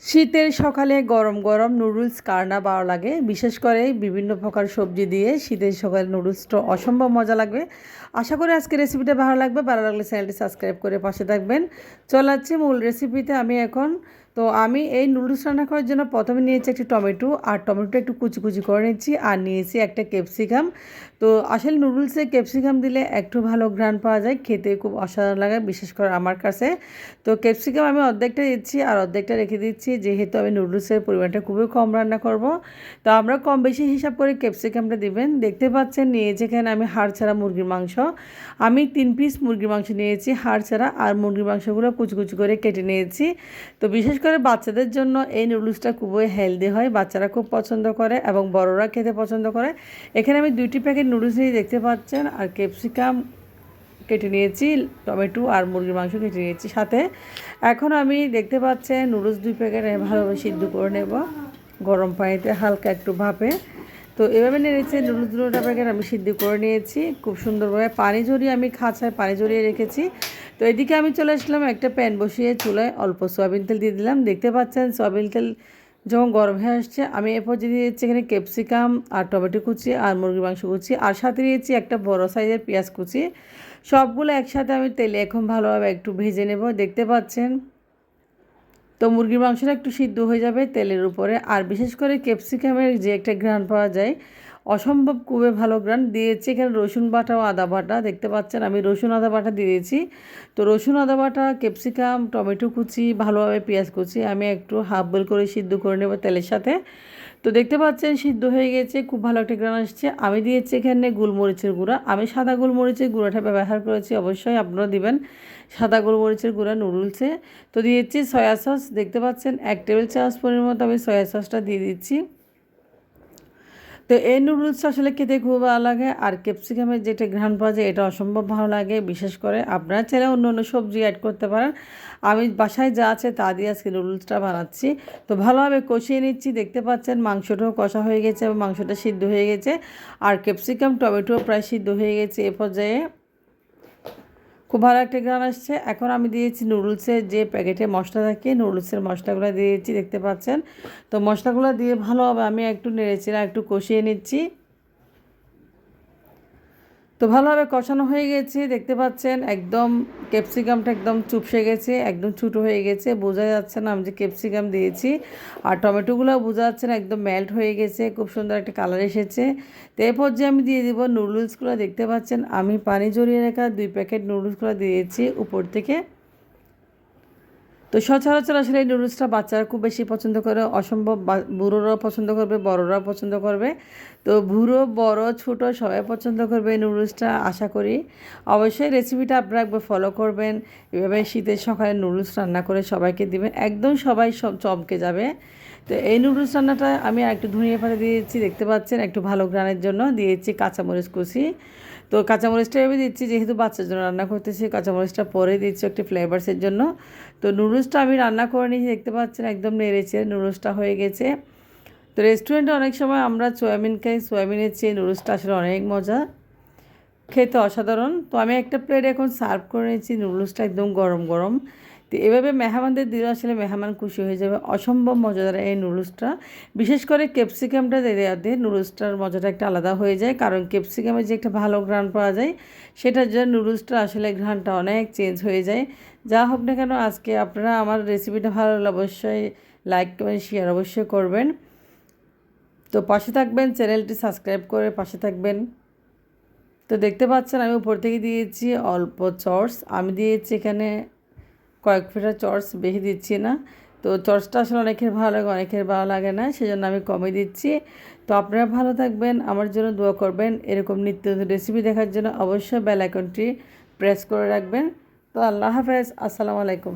শীতের সকালে গরম গরম নুডলস কার না ভালো লাগে। বিশেষ করে বিভিন্ন প্রকার সবজি দিয়ে শীতের সকালে নুডলসটা অসম্ভব মজা লাগবে। আশা করি আজকের রেসিপিটা ভালো লাগবে। ভালো লাগলে চ্যানেলটি সাবস্ক্রাইব করে পাশে থাকবেন। চলে যাচ্ছি মূল রেসিপিতে। আমি এই নুডলস রান্না করার জন্য প্রথমে নিয়েছি একটি টমেটো, আর টমেটোটা একটু কুচি কুচি করে নিচ্ছি, আর নিয়েছি একটা ক্যাপসিকাম। তো আসলে নুডলসে ক্যাপসিকাম দিলে একটু ভালো ঘ্রাণ পাওয়া যায়, খেতে খুব অসাধারণ লাগে বিশেষ করে আমার কাছে। তো ক্যাপসিকাম আমি অর্ধেকটা দিচ্ছি আর অর্ধেকটা রেখে দিচ্ছি, যেহেতু আমি নুডলসের পরিমাণটা খুবই কম রান্না করব। তো আমরা কম বেশি হিসাব করে ক্যাপসিকামটা দিবেন। দেখতে পাচ্ছেন নিয়ে যেখানে আমি হাড় ছাড়া মুরগির মাংস, আমি 3 পিস মুরগির মাংস নিয়েছি হাড় ছাড়া, আর মুরগির মাংসগুলো কুচি কুচি করে কেটে নিয়েছি। তো বিশেষ করে বাচ্চাদের জন্য এই নুডলসটা খুবই হেলদি হয়, বাচ্চারা খুব পছন্দ করে এবং বড়রা খেতে পছন্দ করে। এখানে আমি 2টি প্যাকেট নুডলস নিয়ে দেখতে পাচ্ছেন, আর ক্যাপসিকাম কেটে নিয়েছি, টমেটো আর মুরগির মাংস কেটে নিয়েছি সাথে। এখন আমি দেখতে পাচ্ছেন নুডলস 2 প্যাকেট ভালোভাবে সিদ্ধ করে নেব গরম পানিতে হালকা একটু ভাপে। তো এভাবে নিয়েছি নুডলস 2টা প্যাকেট আমি সিদ্ধ করে নিয়েছি খুব সুন্দরভাবে, পানি ঝরিয়ে আমি খাঁচায় পানি ঝরিয়ে রেখেছি। তো এদিকে আমি চলে আসলাম একটা প্যান বসিয়ে চুলায় অল্প সয়াবিন তেল দিয়ে দিলাম। দেখতে পাচ্ছেন সয়াবিন তেল যখন গরম হয়ে আসছে, আমি এরপর দিয়ে দিয়েছি এখানে ক্যাপসিকাম আর টমেটো কুচি আর মুরগির মাংস কুচি, আর সাথে দিয়েছি একটা বড় সাইজের পেঁয়াজ কুচি। সবগুলো একসাথে আমি তেলে এখন ভালোভাবে একটু ভেজে নেব। দেখতে পাচ্ছেন তো মুরগির মাংসটা একটু সিদ্ধ হয়ে যাবে তেলের উপরে, আর বিশেষ করে ক্যাপসিকামের যে একটা ঘ্রাণ পাওয়া যায় অসম্ভব খুবই ভালো ঘ্রাণ দিয়েছি। এখানে রসুন বাটা ও আদা বাটা দেখতে পাচ্ছেন, আমি রসুন আদা বাটা দিয়েছি। তো রসুন আদা বাটা, ক্যাপসিকাম, টমেটো কুচি, ভালোভাবে পেঁয়াজ কুচি আমি একটু হাফ বয়েল করে সিদ্ধ করে নেব তেলের সাথে। তো দেখতে পাচ্ছেন সিদ্ধ হয়ে গেছে, খুব ভালো একটা ঘ্রাণ আসছে। আমি দিয়েছি এখানে গোলমরিচের গুঁড়া, আমি সাদা গোলমরিচের গুঁড়াটা ব্যবহার করেছি, অবশ্যই আপনারা দিবেন সাদা গোলমরিচের গুঁড়া নুডলসে। তো দিয়েছি সয়া সস, দেখতে পাচ্ছেন 1 টেবিল চামচ পরিমাণ মতো আমি সয়া সসটা দিয়ে দিচ্ছি। তো এই নুডলসটা আসলে খেতে খুব ভালো লাগে, আর ক্যাপসিকামের যেটা ঘ্রাণ পাওয়া যায় এটা অসম্ভব ভালো লাগে। বিশেষ করে আপনারা চাইলে অন্য অন্য সবজি অ্যাড করতে পারেন, আমি বাসায় যা আছে তা দিয়ে আজকে নুডলসটা বানাচ্ছি। তো ভালোভাবে কষিয়ে নিচ্ছি। দেখতে পাচ্ছেন মাংসটাও কষা হয়ে গেছে এবং মাংসটা সিদ্ধ হয়ে গেছে, আর ক্যাপসিকাম টমেটো প্রায় সিদ্ধ হয়ে গেছে। এ পর্যায়ে খুব ভালো একটা ঘ্রাণ আসছে। এখন আমি দিয়েছি নুডলসের যে প্যাকেটে মশলা থাকে, নুডলসের মশলাগুলো দিয়েছি দেখতে পাচ্ছেন। তো মশলাগুলো দিয়ে ভালোভাবে আমি একটু নেড়েচেড়ে একটু কষিয়ে নিচ্ছি। তো ভালোভাবে কষানো হয়ে গেছে, দেখতে পাচ্ছেন একদম ক্যাপসিকামটা একদম চুপসে গেছে, একদম ছোটো হয়ে গেছে, বোঝা যাচ্ছে না আমি যে ক্যাপসিকাম দিয়েছি। আর টমেটোগুলোও বোঝা যাচ্ছে না, একদম মেল্ট হয়ে গেছে, খুব সুন্দর একটা কালার এসেছে। তো এরপর যে আমি দিয়ে দিব নুডলসগুলো, দেখতে পাচ্ছেন আমি পানি ঝরিয়ে রাখা 2 প্যাকেট নুডলসগুলো দিয়েছি উপর থেকে। তো সচরাচর আসলে এই নুডলসটা বাচ্চারা খুব বেশি পছন্দ করে, অসম্ভব বুড়োরাও পছন্দ করবে, বড়রাও পছন্দ করবে। তো বুড়ো বড় ছোট সবাই পছন্দ করবে এই নুডলসটা আশা করি। অবশ্যই রেসিপিটা আপনারা একবার ফলো করবেন, এভাবে শীতের সকালে নুডলস রান্না করে সবাইকে দিবেন, একদম সবাই সব চমকে যাবে। তো এই নুডলস রান্নাটা আমি একটু ধনিয়া পাতা দিয়েছি, দেখতে পাচ্ছেন একটু ভালো ঘ্রাণের জন্য দিয়েছি কাঁচামরিচ কুচি। তো কাঁচামরিচটা এভাবে দিচ্ছি যেহেতু বাচ্চার জন্য রান্না করতেছি, কাঁচামরিচটা পরে দিচ্ছি একটু ফ্লেভারসের জন্য। তো নুডলসটা আমি রান্না করে নিয়েছি, দেখতে পাচ্ছেন একদম নেড়েছে নুডলসটা হয়ে গেছে। তো রেস্টুরেন্টে অনেক সময় আমরা সয়াবিন খাই, সয়াবিনের চেয়ে নুডলসটা আসলে অনেক মজা, খেতে অসাধারণ। তো আমি একটা প্লেট এখন সার্ভ করে নিয়েছি, নুডলসটা একদম গরম গরম। তো এভাবে মেহমানদের দিলে আসলে মেহমান খুশি হয়ে যাবে, অসম্ভব মজাদার এই নুডলসটা। বিশেষ করে ক্যাপসিকামটা দেওয়াতে নুডলসটার মজাটা একটা আলাদা হয়ে যায়, কারণ ক্যাপসিকামের যে একটা ভালো ঘ্রাণ পাওয়া যায় সেটার জন্য নুডলসটা আসলে ঘ্রাণটা অনেক চেঞ্জ হয়ে যায়। যা হোক না কেন, আজকে আপনারা আমার রেসিপিটা ভালো লাগলে অবশ্যই লাইক কমেন্ট শেয়ার অবশ্যই করবেন। তো পাশে থাকবেন, চ্যানেলটি সাবস্ক্রাইব করে পাশে থাকবেন। তো দেখতে পাচ্ছেন আমি উপর থেকে দিয়েছি অল্প চর্স, আমি দিয়েছি এখানে কয়েক ফোঁটা চর্স, বেশি দিচ্ছি না। তো চর্সটা আসলে অনেকের ভালো লাগে, অনেকের ভালো লাগে না, সেজন্য আমি কমে দিচ্ছি। তো আপনারা ভালো থাকবেন, আমার জন্য দোয়া করবেন। এরকম নিত্য নতুন রেসিপি দেখার জন্য অবশ্যই বেল আইকনটি প্রেস করে রাখবেন। তো আল্লাহ হাফেজ, আসসালামু আলাইকুম।